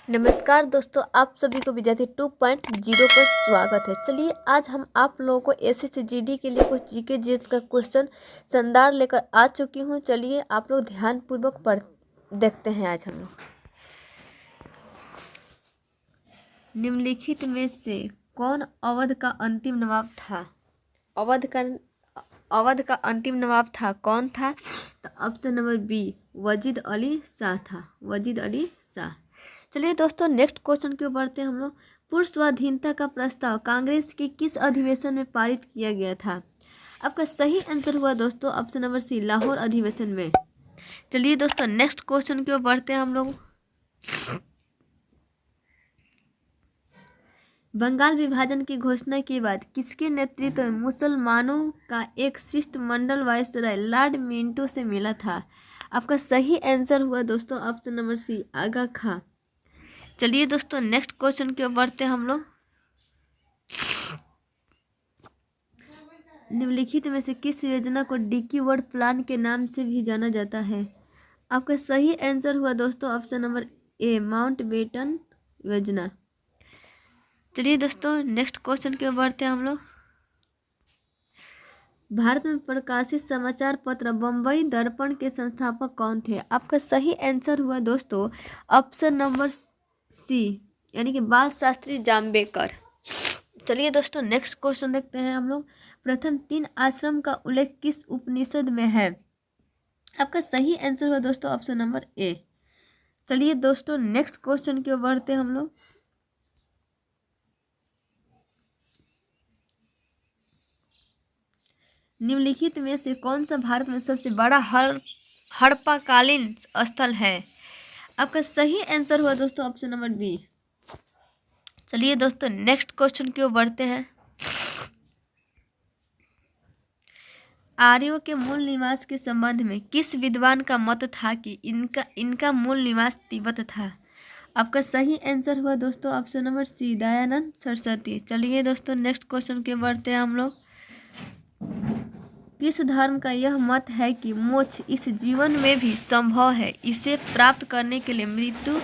नमस्कार दोस्तों, आप सभी को विद्यार्थी 2.0 पर स्वागत है। चलिए आज हम आप लोगों को एसएससी जीडी के लिए कुछ जीके जीएस का क्वेश्चन शानदार लेकर आ चुकी हूँ। चलिए आप लोग ध्यानपूर्वक पढ़ देखते हैं। आज हम लोग निम्नलिखित में से कौन अवध का अंतिम नवाब था? अवध का अंतिम नवाब था कौन था? तो option number B Wajid Ali Shah था। वजीद अली शाह। चलिए दोस्तों नेक्स्ट क्वेश्चन की ओर बढ़ते हैं हम लोग। पूर्ण स्वाधीनता का प्रस्ताव कांग्रेस के किस अधिवेशन में पारित किया गया था? आपका सही आंसर हुआ दोस्तों ऑप्शन नंबर सी लाहौर अधिवेशन में। चलिए दोस्तों नेक्स्ट क्वेश्चन की ओर बढ़ते हैं हम लोग। बंगाल विभाजन की घोषणा के बाद किसके नेतृत्व में मुसलमानों का एक शिष्टमंडल वायसराय लॉर्ड मिंटो से मिला था? आपका सही आंसर हुआ दोस्तों ऑप्शन नंबर सी आगा खां। चलिए दोस्तों नेक्स्ट क्वेश्चन की ओर बढ़ते हैं हम लोग। निम्नलिखित में से किस योजना को डिकी वर्ल्ड प्लान के नाम से भी जाना जाता है? आपका सही आंसर हुआ दोस्तों ऑप्शन नंबर ए माउंटबेटन योजना। चलिए दोस्तों नेक्स्ट क्वेश्चन की ओर बढ़ते हैं हम लोग। भारत में प्रकाशित समाचार पत्र बम्बई दर्पण के संस्थापक कौन थे? आपका सही आंसर हुआ दोस्तों ऑप्शन नंबर सी यानी कि बाल शास्त्री जाम्बेकर। चलिए दोस्तों नेक्स्ट क्वेश्चन देखते हैं हम लोग। प्रथम 3 आश्रम का उल्लेख किस उपनिषद में है? आपका सही आंसर हुआ दोस्तों ऑप्शन नंबर ए। चलिए दोस्तों नेक्स्ट क्वेश्चन की ओर बढ़ते हैं हम लोग। निम्नलिखित में से कौन सा भारत में सबसे बड़ा हड़प्पाकालीन स्थल है? आपका सही आंसर हुआ दोस्तों ऑप्शन नंबर बी। चलिए दोस्तों नेक्स्ट क्वेश्चन की ओर बढ़ते हैं। आर्यों के मूल निवास के संबंध में किस विद्वान का मत था कि इनका मूल निवास तिब्बत था? आपका सही आंसर हुआ दोस्तों option number C Dayanand Saraswati. चलिए दोस्तों नेक्स्ट क्वेश्चन की ओर बढ़ते हैं हम लोग। किस धर्म का यह मत है कि मोक्ष इस जीवन में भी संभव है, इसे प्राप्त करने के लिए मृत्यु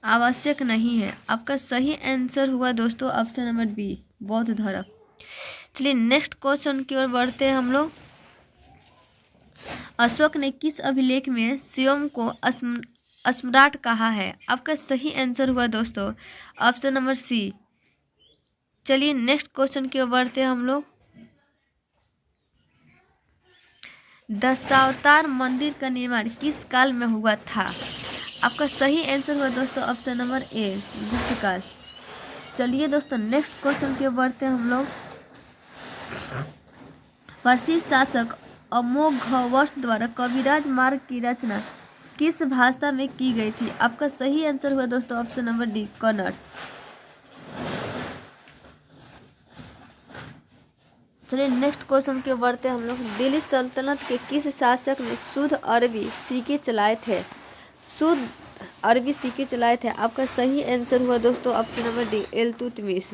आवश्यक नहीं है? आपका सही आंसर हुआ दोस्तों ऑप्शन नंबर बी बौद्ध धर्म। चलिए नेक्स्ट क्वेश्चन की ओर बढ़ते हैं हम लोग। अशोक ने किस अभिलेख में स्वयं को सम्राट कहा है? आपका सही आंसर हुआ दोस्तों ऑप्शन नंबर सी। चलिए नेक्स्ट क्वेश्चन की ओर बढ़ते हैं हम लोग। दशावतार मंदिर का निर्माण किस काल में हुआ था? आपका सही आंसर हुआ दोस्तों ऑप्शन नंबर ए गुप्त काल। चलिए दोस्तों नेक्स्ट क्वेश्चन की ओर बढ़ते हैं हम लोग। प्रसिद्ध शासक अमोघवर्ष द्वारा कविराज मार्ग की रचना किस भाषा में की गई थी? आपका सही आंसर हुआ दोस्तों ऑप्शन नंबर डी कन्नड़। चलिए नेक्स्ट क्वेश्चन की ओर बढ़ते हैं हम लोग। दिल्ली सल्तनत के किस शासक ने शुद्ध अरबी सिक्के चलाए थे? शुद्ध अरबी सिक्के चलाए थे। आपका सही आंसर हुआ दोस्तों ऑप्शन नंबर डी इल्तुतमिश।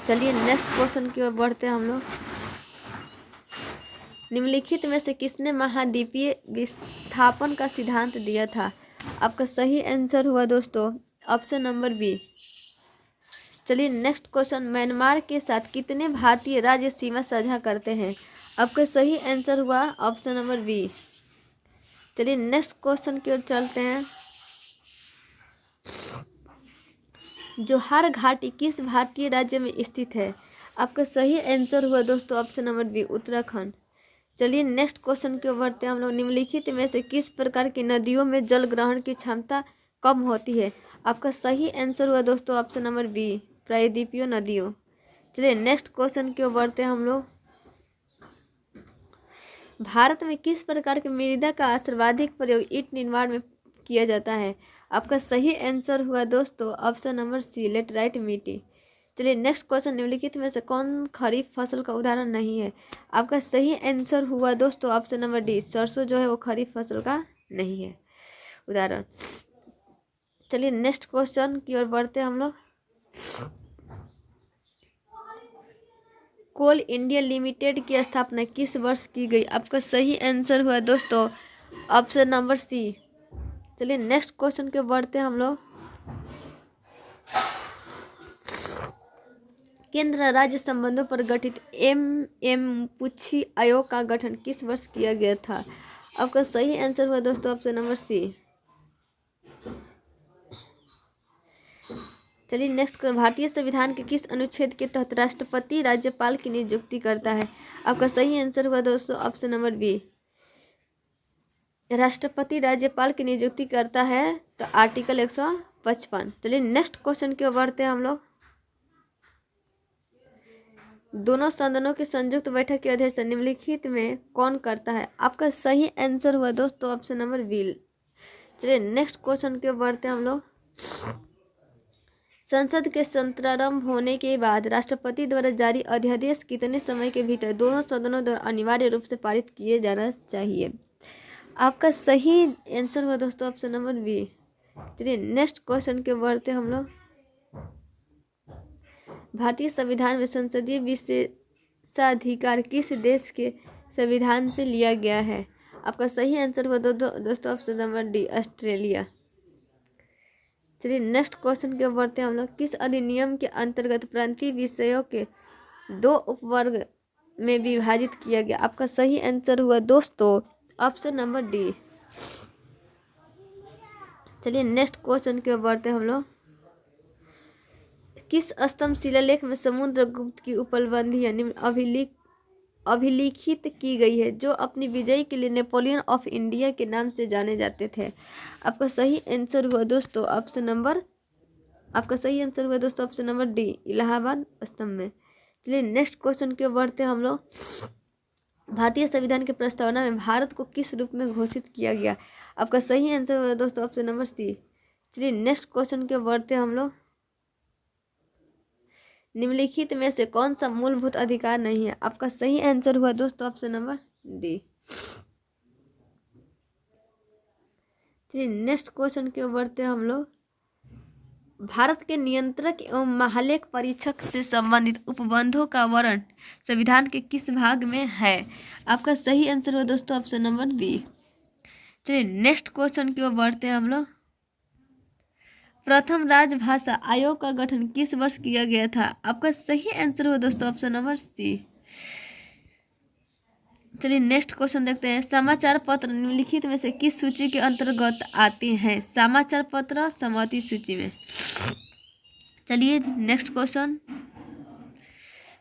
चलिए नेक्स्ट क्वेश्चन की ओर बढ़ते हैं हम लोग। निम्नलिखित में से किसने महाद्वीपीय विस्थापन का सिद्धांत दिया था? आपका सही आंसर हुआ दोस्तों ऑप्शन नंबर बी। चलिए नेक्स्ट क्वेश्चन। म्यांमार के साथ कितने भारतीय राज्य सीमा साझा करते हैं? आपका सही आंसर हुआ ऑप्शन नंबर बी। चलिए नेक्स्ट क्वेश्चन की ओर चलते हैं। जोहार घाटी किस भारतीय राज्य में स्थित है? आपका सही आंसर हुआ दोस्तों ऑप्शन नंबर बी उत्तराखंड। चलिए नेक्स्ट क्वेश्चन की ओर बढ़ते हैं हम लोग। निम्नलिखित में से किस प्रकार की नदियों में जल ग्रहण की क्षमता कम होती है? आपका सही आंसर हुआ दोस्तों ऑप्शन नंबर बी प्रायद्वीपीय नदियों। चलिए नेक्स्ट क्वेश्चन की ओर बढ़ते हैं हम लोग। भारत में किस प्रकार की मृदा का सर्वाधिक प्रयोग ईंट निर्माण में किया जाता है? आपका सही आंसर हुआ दोस्तों ऑप्शन नंबर सी लेटराइट मिट्टी। चलिए नेक्स्ट क्वेश्चन। निम्नलिखित में से कौन खरीफ फसल का उदाहरण नहीं है? आपका सही आंसर हुआ दोस्तों ऑप्शन नंबर डी सरसों जो है वो खरीफ फसल का नहीं है उदाहरण। चलिए नेक्स्ट क्वेश्चन की ओर बढ़ते हैं हम लोग। कोल इंडिया लिमिटेड की स्थापना किस वर्ष की गई? आपका सही आंसर हुआ दोस्तों ऑप्शन नंबर सी चलिए नेक्स्ट क्वेश्चन के बढ़ते हैं हम लोग। केंद्र राज्य संबंधों पर गठित एम पुच्छी आयोग का गठन किस वर्ष किया गया था? आपका सही आंसर हुआ दोस्तों ऑप्शन नंबर सी। चलिए नेक्स्ट, भारतीय संविधान के किस अनुच्छेद के तहत राष्ट्रपति राज्यपाल की नियुक्ति करता है? आपका सही आंसर हुआ दोस्तों ऑप्शन नंबर बी। राष्ट्रपति राज्यपाल की नियुक्ति करता है तो आर्टिकल 155। चलिए नेक्स्ट क्वेश्चन की ओर बढ़ते हैं हम लोग। दोनों सदनों की संयुक्त बैठक की अध्यक्षता निम्नलिखित में कौन करता है? आपका सही आंसर हुआ दोस्तों ऑप्शन नंबर बी। चलिए नेक्स्ट क्वेश्चन की ओर बढ़ते हैं हम लोग। संसद के संत्रारंभ होने के बाद राष्ट्रपति द्वारा जारी अध्यादेश कितने समय के भीतर दोनों सदनों द्वारा अनिवार्य रूप से पारित किए जाना चाहिए? आपका सही आंसर हुआ दोस्तों ऑप्शन नंबर बी। चलिए नेक्स्ट क्वेश्चन के बढ़ते हम लोग। भारतीय संविधान में संसदीय विशेषाधिकार किस देश के संविधान से लिया गया है? आपका सही आंसर हुआ दोस्तों ऑप्शन नंबर डी, ऑस्ट्रेलिया। चलिए नेक्स्ट क्वेश्चन के बढ़ते हैं हम लोग। किस अधिनियम के अंतर्गत प्रांतीय विषयों के 2 उपवर्ग में विभाजित किया गया? आपका सही आंसर हुआ दोस्तों ऑप्शन नंबर डी। चलिए नेक्स्ट क्वेश्चन के बढ़ते हैं हम लोग। किस स्तंभ शिलालेख में समुद्रगुप्त की उपलब्धियां अभिलिखित की गई है, जो अपनी विजय के लिए नेपोलियन ऑफ इंडिया के नाम से जाने जाते थे? आपका सही आंसर हुआ दोस्तों ऑप्शन नंबर डी, इलाहाबाद स्तंभ में। चलिए नेक्स्ट क्वेश्चन के बढ़ते हैं हम लोग। भारतीय संविधान की प्रस्तावना में भारत को किस रूप में घोषित किया गया? आपका सही आंसर हुआ दोस्तों ऑप्शन नंबर सी। चलिए नेक्स्ट क्वेश्चन के बढ़ते हैं हम लोग। निम्नलिखित में से कौन सा मूलभूत अधिकार नहीं है? आपका सही आंसर हुआ दोस्तों ऑप्शन नंबर डी। चलिए नेक्स्ट क्वेश्चन के बढ़ते हैं हम लोग। भारत के नियंत्रक एवं महालेख परीक्षक से संबंधित उपबंधों का वर्णन संविधान के किस भाग में है? आपका सही आंसर हुआ दोस्तों ऑप्शन नंबर बी। चलिए नेक्स्ट क्वेश्चन की ओर बढ़ते हैं हम लोग। प्रथम राजभाषा आयोग का गठन किस वर्ष किया गया था? आपका सही आंसर हुआ दोस्तों ऑप्शन नंबर सी। चलिए नेक्स्ट क्वेश्चन देखते हैं। समाचार पत्र निम्नलिखित में से किस सूची के अंतर्गत आते हैं? समाचार पत्र सम्मति सूची में। चलिए नेक्स्ट क्वेश्चन।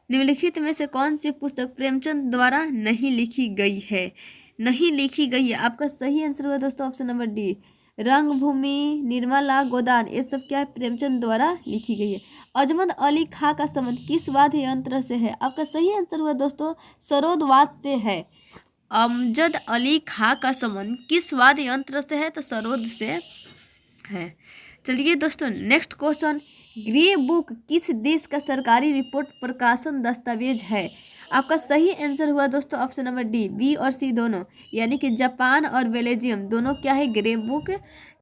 निम्नलिखित में से कौन सी पुस्तक प्रेमचंद द्वारा नहीं लिखी गई है? आपका सही आंसर हुआ दोस्तों ऑप्शन नंबर डी, रंगभूमि, निर्मला गोदान, ये सब क्या है? प्रेमचंद द्वारा लिखी गई है। अजमत अली खां का संबंध किस वाद्य यंत्र से है? आपका सही आंसर हुआ दोस्तों सरोदवाद से है। अमजद अली खां का संबंध किस वाद्य यंत्र से है? तो सरोद से है। चलिए दोस्तों नेक्स्ट क्वेश्चन। ग्रे बुक किस देश का सरकारी रिपोर्ट प्रकाशन दस्तावेज है? आपका सही आंसर हुआ दोस्तों ऑप्शन नंबर डी, बी और सी दोनों, यानी कि जापान और बेल्जियम दोनों क्या है? Grey book